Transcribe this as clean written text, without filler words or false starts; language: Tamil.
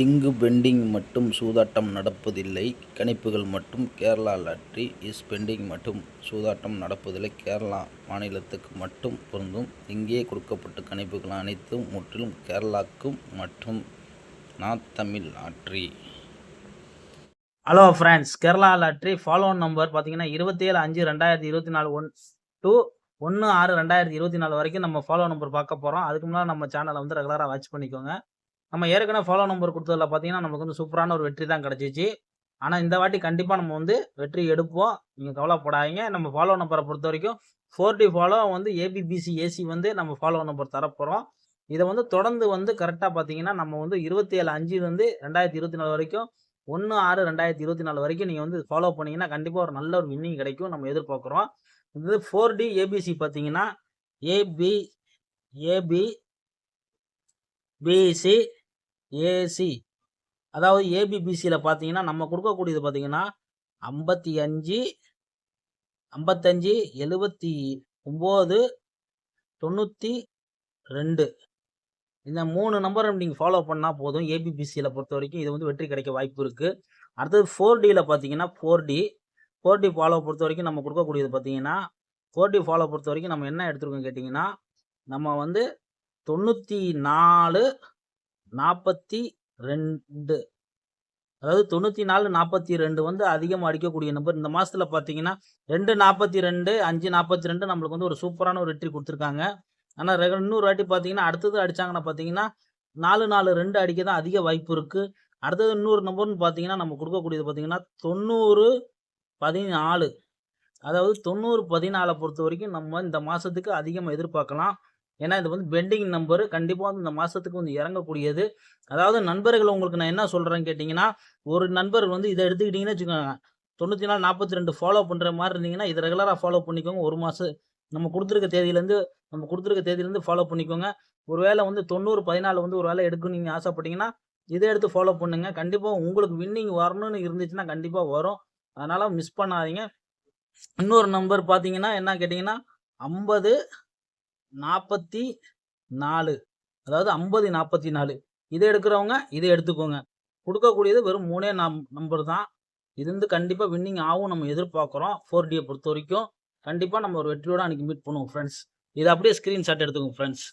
இங்கு பெண்டிங் மட்டும் சூதாட்டம் நடப்பதில்லை. கணிப்புகள் மட்டும். கேரளா லாட்டரி இஸ் பெண்டிங் மட்டும் சூதாட்டம் நடப்பதில்லை. கேரளா மாநிலத்துக்கு மட்டும் பொருந்தும். இங்கே கொடுக்கப்பட்ட கணிப்புகள் அனைத்தும் முற்றிலும் கேரளாவுக்கு மட்டும். Not Tamil lottery. Hello friends, Kerala lottery follow number பார்த்தீங்கன்னா 27/5/2024 to 1/6/2024 வரைக்கும் நம்ம ஃபாலோ நம்பர் பார்க்க போகிறோம். அதுக்கு முன்னாடி நம்ம சேனலை வந்து ரெகுலராக வாட்ச் பண்ணிக்கோங்க. நம்ம ஏற்கனவே ஃபாலோ நம்பர் கொடுத்ததில் பார்த்தீங்கன்னா நமக்கு வந்து சூப்பரான ஒரு வெற்றி தான் கிடச்சிச்சு. ஆனால் இந்த வாட்டி கண்டிப்பாக நம்ம வந்து வெற்றி எடுப்போம். நீங்கள் கவலைப்படாதீங்க. நம்ம ஃபாலோ நம்பரை பொறுத்த வரைக்கும் 4D ஃபாலோ வந்து ஏபிபிசி ஏசி வந்து நம்ம ஃபாலோ நம்பர் தரப்போகிறோம். இதை வந்து தொடர்ந்து வந்து கரெக்டாக பார்த்தீங்கன்னா நம்ம வந்து 27/5/2024 வரைக்கும் 1/6/2024 வரைக்கும் நீங்கள் வந்து ஃபாலோ பண்ணீங்கன்னா கண்டிப்பாக ஒரு நல்ல ஒரு வின்னிங் கிடைக்கும் நம்ம எதிர்பார்க்குறோம். இது 4D ஏபிசி பார்த்தீங்கன்னா ஏபிசி ஏசி, அதாவது ஏபிபிசியில் பார்த்தீங்கன்னா நம்ம கொடுக்கக்கூடியது பார்த்தீங்கன்னா 55 55 79 92 இந்த 3 நம்பரை நீங்கள் ஃபாலோ பண்ணால் போதும். ஏபிபிசியில் பொறுத்த வரைக்கும் இது வந்து வெற்றி கிடைக்க வாய்ப்பு இருக்குது. அடுத்தது 4Dயில் பார்த்தீங்கன்னா 4D ஃபாலோ பொறுத்த வரைக்கும் நம்ம கொடுக்கக்கூடியது பார்த்தீங்கன்னா 4D ஃபாலோ பொறுத்த வரைக்கும் நம்ம என்ன எடுத்துருக்கோம் கேட்டிங்கன்னா நம்ம வந்து 94 42, அதாவது 94 42 வந்து அதிகமாக அடிக்கக்கூடிய நம்பர். இந்த மாதத்தில் பார்த்தீங்கன்னா 2/42 5/42 நம்மளுக்கு வந்து ஒரு சூப்பரான ஒரு வெற்றி கொடுத்துருக்காங்க. ஆனால் இன்னொரு வாட்டி பார்த்தீங்கன்னா அடுத்தது அடித்தாங்கன்னா பார்த்தீங்கன்னா 4-4-2 அடிக்க தான் அதிக வாய்ப்பு இருக்குது. அடுத்தது இன்னொரு நம்பர்னு பார்த்தீங்கன்னா நம்ம கொடுக்கக்கூடியது பார்த்தீங்கன்னா 90-14, அதாவது 90-14 பொறுத்த வரைக்கும் நம்ம இந்த மாதத்துக்கு அதிகமாக எதிர்பார்க்கலாம். ஏன்னா இது வந்து பெண்டிங் நம்பரு. கண்டிப்பாக வந்து இந்த மாதத்துக்கு வந்து இறங்கக்கூடியது. அதாவது நண்பர்கள் உங்களுக்கு நான் என்ன சொல்கிறேன்னு கேட்டிங்கன்னா, ஒரு நண்பர் வந்து இதை எடுத்துக்கிட்டிங்கன்னு வச்சுக்கோங்க, 94-42 ஃபாலோ பண்ணுற மாதிரி இருந்தீங்கன்னா இதை ரெகுலராக ஃபாலோ பண்ணிக்கோங்க. ஒரு மாதம் நம்ம கொடுத்துருக்க தேதியிலேருந்து ஃபாலோ பண்ணிக்கோங்க. ஒரு வேளை வந்து 90-14 வந்து ஒரு வேளை எடுக்கணும்னு நீங்கள் ஆசைப்பட்டீங்கன்னா இதை எடுத்து ஃபாலோ பண்ணுங்க. கண்டிப்பாக உங்களுக்கு வின்னிங் வரணும்னு இருந்துச்சுன்னா கண்டிப்பாக வரும். அதனால் மிஸ் பண்ணாதீங்க. இன்னொரு நம்பர் பார்த்தீங்கன்னா என்ன கேட்டிங்கன்னா 50-44, அதாவது 50-44 இதை எடுக்கிறவங்க இதை எடுத்துக்கோங்க. கொடுக்கக்கூடியது வெறும் 3 நம்பர் தான். இது வந்து கண்டிப்பாக வின்னிங் ஆகும் நம்ம எதிர்பார்க்குறோம். 4Dயை பொறுத்த வரைக்கும் கண்டிப்பாக நம்ம ஒரு வெற்றியோடு அன்றைக்கி மீட் பண்ணுவோம் ஃப்ரெண்ட்ஸ். இதை அப்படியே ஸ்க்ரீன்ஷாட் எடுத்துக்கோங்க ஃப்ரெண்ட்ஸ்.